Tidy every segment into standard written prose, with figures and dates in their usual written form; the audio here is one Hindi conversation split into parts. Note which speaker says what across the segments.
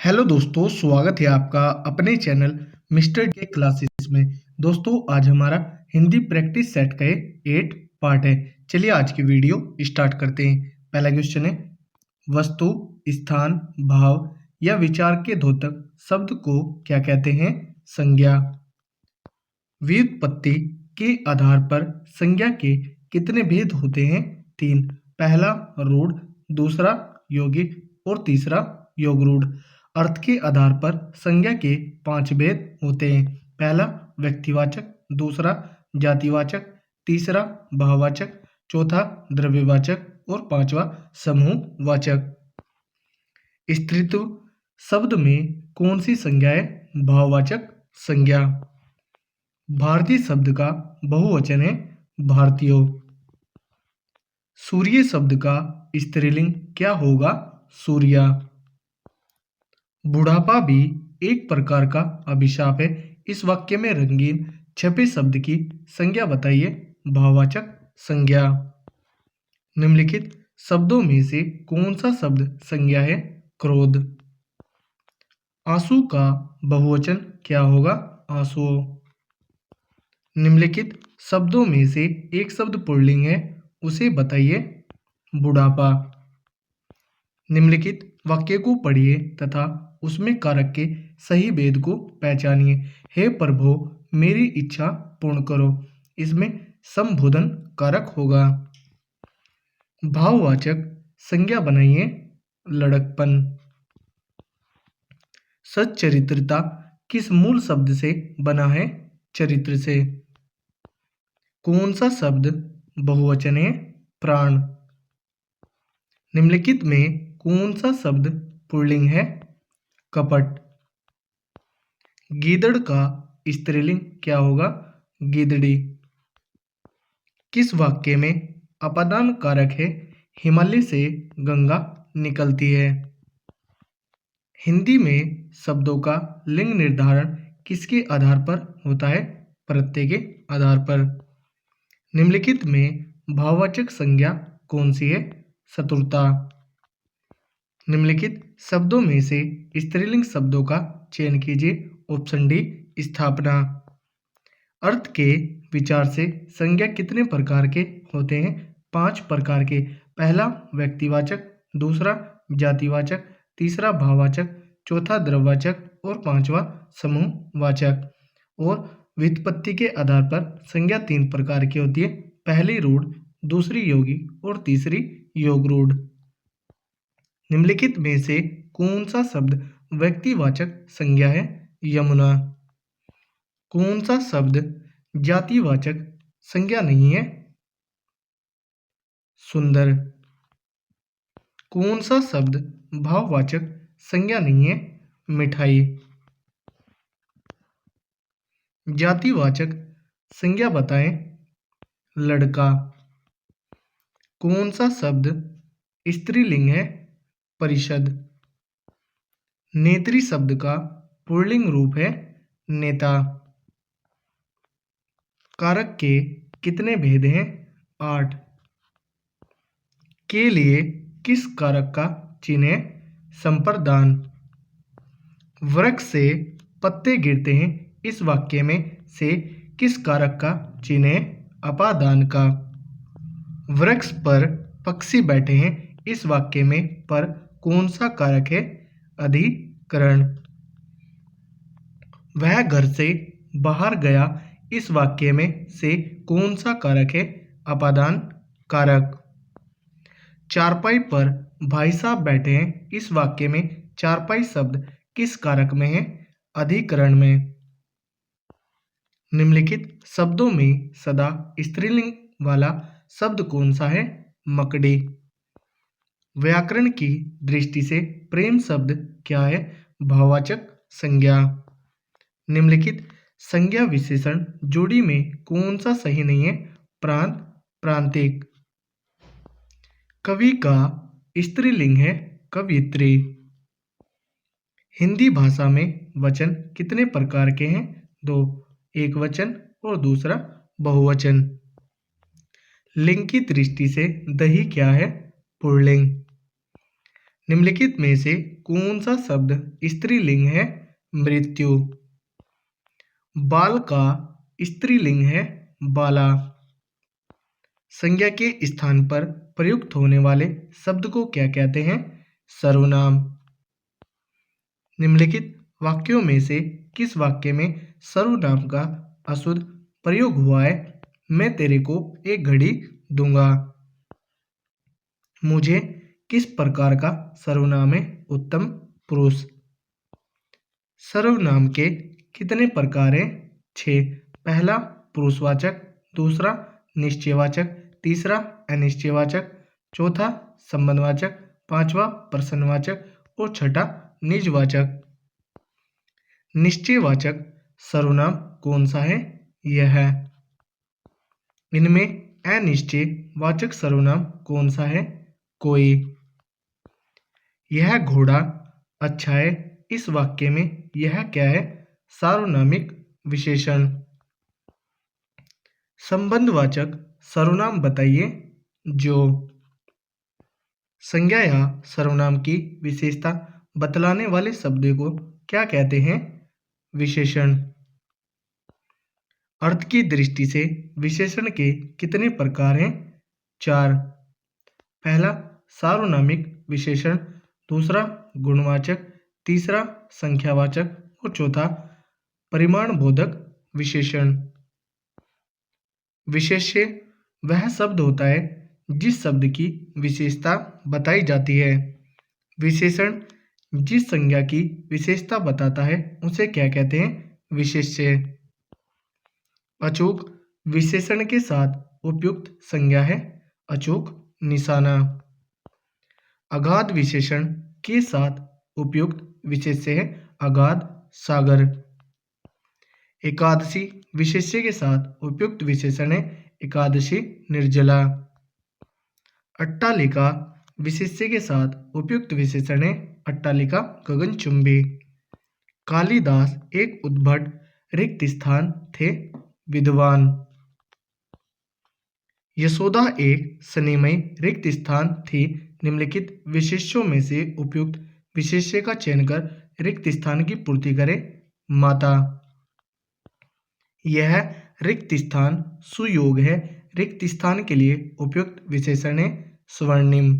Speaker 1: हेलो दोस्तों, स्वागत है आपका अपने चैनल मिस्टर के क्लासेस में। दोस्तों, आज हमारा हिंदी प्रैक्टिस सेट का 8 पार्ट है। चलिए आज की वीडियो स्टार्ट करते हैं। पहला क्वेश्चन है, वस्तु, स्थान, भाव या विचार के द्योतक शब्द को क्या कहते हैं? संज्ञा। व्युत्पत्ति के आधार पर संज्ञा के कितने भेद होते हैं? 3। पहला रूढ़, दूसरा यौगिक और तीसरा योगरूढ़। अर्थ के आधार पर संज्ञा के 5 भेद होते हैं। पहला व्यक्तिवाचक, दूसरा जातिवाचक, तीसरा भाववाचक, चौथा द्रव्यवाचक और पांचवा समूहवाचक। स्त्रीत्व शब्द में कौन सी संज्ञा है? भाववाचक संज्ञा। भारतीय शब्द का बहुवचन है भारतीयों। सूर्य शब्द का स्त्रीलिंग क्या होगा? सूर्या। बुढ़ापा भी एक प्रकार का अभिशाप है। इस वाक्य में रंगीन छपे शब्द की संज्ञा बताइए। भाववाचक संज्ञा। निम्नलिखित शब्दों में से कौन सा शब्द संज्ञा है? क्रोध। आंसू का बहुवचन क्या होगा? आंसुओं। निम्नलिखित शब्दों में से एक शब्द पुल्लिंग है, उसे बताइए। बुढ़ापा। निम्नलिखित वाक्य को पढ़िए तथा उसमें कारक के सही भेद को पहचानिए। हे प्रभु, मेरी इच्छा पूर्ण करो। इसमें संबोधन कारक होगा। भाववाचक संज्ञा बनाइए। लड़कपन। सच्चरित्रता किस मूल शब्द से बना है? चरित्र से। कौन सा शब्द बहुवचन है? प्राण। निम्नलिखित में कौन सा शब्द पुल्लिंग है? कपट। गीदड़ का स्त्रीलिंग क्या होगा? गीदड़ी। किस वाक्य में अपादान कारक है? हिमालय से गंगा निकलती है। हिंदी में शब्दों का लिंग निर्धारण किसके आधार पर होता है? प्रत्यय के आधार पर। निम्नलिखित में भाववाचक संज्ञा कौन सी है? शत्रुता। निम्नलिखित शब्दों में से स्त्रीलिंग शब्दों का चयन कीजिए। ऑप्शन डी स्थापना। अर्थ के विचार से संज्ञा कितने प्रकार के होते हैं? 5 प्रकार के। पहला व्यक्तिवाचक, दूसरा जातिवाचक, तीसरा भाववाचक, चौथा द्रव्यवाचक और पांचवा समूहवाचक। और व्युत्पत्ति के आधार पर संज्ञा 3 प्रकार की होती है। पहली रूढ़, दूसरी यौगिक और तीसरी योगरूढ़। निम्नलिखित में से कौन सा शब्द व्यक्तिवाचक संज्ञा है? यमुना। कौन सा शब्द जातिवाचक संज्ञा नहीं है? सुंदर। कौन सा शब्द भाववाचक संज्ञा नहीं है? मिठाई। जातिवाचक संज्ञा बताएं। लड़का। कौन सा शब्द स्त्रीलिंग है? परिषद। नेत्री शब्द का पुल्लिंग रूप है नेता। कारक के कितने भेद हैं? 8। के लिए किस कारक का चिन्ह है? संप्रदान। वृक्ष से पत्ते गिरते हैं, इस वाक्य में से किस कारक का चिन्ह है? अपादान का। वृक्ष पर पक्षी बैठे हैं, इस वाक्य में पर कौन सा कारक है? अधिकरण। वह घर से बाहर गया, इस वाक्य में से कौन सा कारक है? अपादान कारक। चारपाई पर भाई साहब बैठे हैं, इस वाक्य में चारपाई शब्द किस कारक में है? अधिकरण में। निम्नलिखित शब्दों में सदा स्त्रीलिंग वाला शब्द कौन सा है? मकड़ी। व्याकरण की दृष्टि से प्रेम शब्द क्या है? भाववाचक संज्ञा। निम्नलिखित संज्ञा विशेषण जोड़ी में कौन सा सही नहीं है? प्रांत, प्रांतिक। कवि का स्त्रीलिंग है कवियत्री। हिंदी भाषा में वचन कितने प्रकार के हैं? 2। एक वचन और दूसरा बहुवचन। लिंग की दृष्टि से दही क्या है? पुल्लिंग। निम्नलिखित में से कौन सा शब्द स्त्रीलिंग है? मृत्यु। बाल का स्त्रीलिंग है बाला। संज्ञा के स्थान पर प्रयुक्त होने वाले शब्द को क्या कहते हैं? सर्वनाम। निम्नलिखित वाक्यों में से किस वाक्य में सर्वनाम का अशुद्ध प्रयोग हुआ है? मैं तेरे को एक घड़ी दूंगा। मुझे किस प्रकार का सर्वनाम है? उत्तम पुरुष। सर्वनाम के कितने प्रकार हैं? 6। पहला पुरुषवाचक, दूसरा निश्चयवाचक, तीसरा अनिश्चयवाचक, चौथा संबंधवाचक, पांचवा प्रश्नवाचक और छठा निजवाचक। निश्चयवाचक सर्वनाम कौन सा है? यह है। इनमें अनिश्चयवाचक सर्वनाम कौन सा है? कोई। यह घोड़ा अच्छा है। इस वाक्य में यह क्या है? सार्वनामिक विशेषण। संबंधवाचक सर्वनाम बताइए। जो। संज्ञा या सर्वनाम की विशेषता बतलाने वाले शब्द को क्या कहते हैं? विशेषण। अर्थ की दृष्टि से विशेषण के कितने प्रकार हैं? 4। पहला सार्वनामिक विशेषण, दूसरा गुणवाचक, तीसरा संख्यावाचक और चौथा परिमाणबोधक विशेषण। विशेष्य वह शब्द होता है जिस शब्द की विशेषता बताई जाती है। विशेषण जिस संज्ञा की विशेषता बताता है उसे क्या कहते हैं? विशेष्य। अचूक विशेषण के साथ उपयुक्त संज्ञा है अचूक निशाना। अगाध विशेषण के साथ उपयुक्त विशेष्य है अगाध सागर। एकादशी विशेष्य के साथ उपयुक्त विशेषण है एकादशी निर्जला। अट्टालिका विशेष्य के साथ उपयुक्त विशेषण है अट्टालिका गगनचुंबी। कालिदास एक उद्भट रिक्त स्थान थे विद्वान। यशोदा एक सनेमय रिक्त स्थान थी। निम्नलिखित विशेष्यों में से उपयुक्त विशेष्य का चयन कर रिक्त स्थान की पूर्ति करें। माता। यह रिक्त स्थान सुयोग है। रिक्त स्थान के लिए उपयुक्त विशेषण है स्वर्णिम।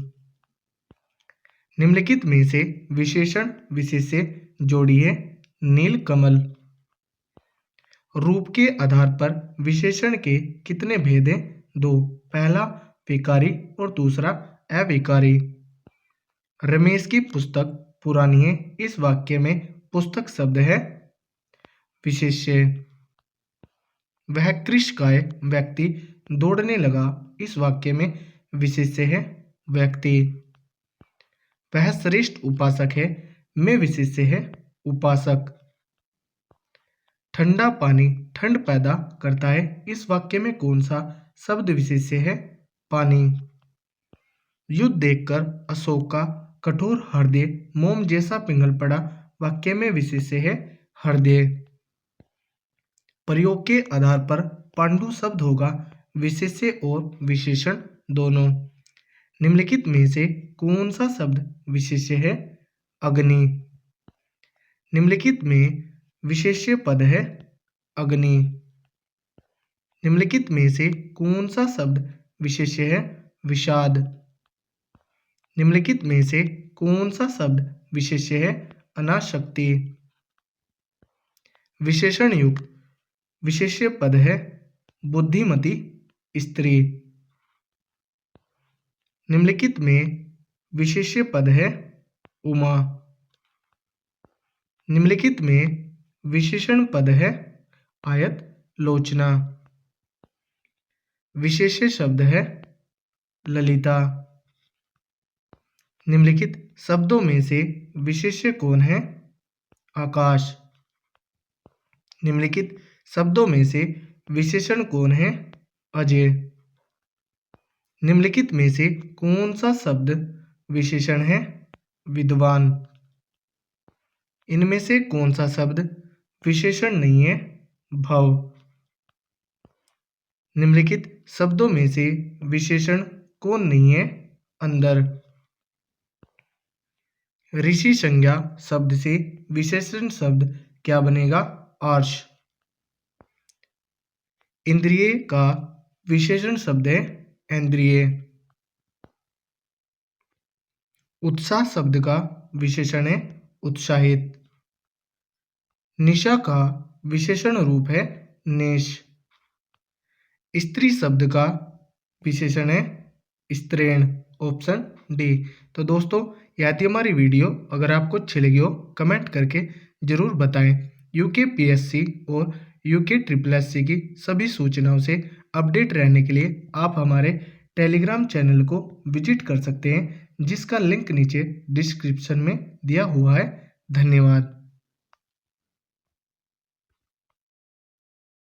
Speaker 1: निम्नलिखित में से विशेषण विशेष्य जोड़ी है नीलकमल। रूप के आधार पर विशेषण के कितने भेद हैं? 2। पहला विकारी और दूसरा अविकारी। रमेश की पुस्तक पुरानी है। इस वाक्य में पुस्तक शब्द है विशेष्य। वह कृशकाय व्यक्ति दौड़ने लगा। इस वाक्य में विशेष्य है व्यक्ति। वह श्रेष्ठ उपासक है। में विशेष्य है उपासक। ठंडा पानी ठंड पैदा करता है। इस वाक्य में कौन सा शब्द विशेष्य है? पानी। युद्ध देखकर अशोक का कठोर हृदय मोम जैसा पिघल पड़ा। वाक्य में विशेष्य है हृदय। प्रयोग के आधार पर पांडु शब्द होगा विशेष्य और विशेषण दोनों। निम्नलिखित में से कौन सा शब्द विशेष्य है? अग्नि। निम्नलिखित में विशेष्य पद है अग्नि। निम्नलिखित में से कौन सा शब्द विशेष्य है? विषाद। निम्नलिखित में से कौन सा शब्द विशेष्य है? अनासक्ति। विशेषण युक्त विशेष्य पद है बुद्धिमती स्त्री। निम्नलिखित में विशेष्य पद है उमा। निम्नलिखित में विशेषण पद है आयत लोचना। विशेष्य शब्द है ललिता। निम्नलिखित शब्दों में से विशेष्य कौन है? आकाश। निम्नलिखित शब्दों में से विशेषण कौन है? अजय। निम्नलिखित में से कौन सा शब्द विशेषण है? विद्वान। इनमें से कौन सा शब्द विशेषण नहीं है? भव। निम्नलिखित शब्दों में से विशेषण कौन नहीं है? अंदर। ऋषि संज्ञा शब्द से विशेषण शब्द क्या बनेगा? आर्ष। इंद्रिय का विशेषण शब्द है इंद्रिय। उत्साह शब्द का विशेषण है उत्साहित। निशा का विशेषण रूप है नेश। स्त्री शब्द का विशेषण है स्त्रीण। Option D. तो दोस्तों, यह थी हमारी वीडियो। अगर आपको अच्छी लगी हो कमेंट करके ज़रूर बताएं। यूकेपीएससी और यूके की सभी सूचनाओं से अपडेट रहने के लिए आप हमारे टेलीग्राम चैनल को विजिट कर सकते हैं, जिसका लिंक नीचे डिस्क्रिप्शन में दिया हुआ है। धन्यवाद।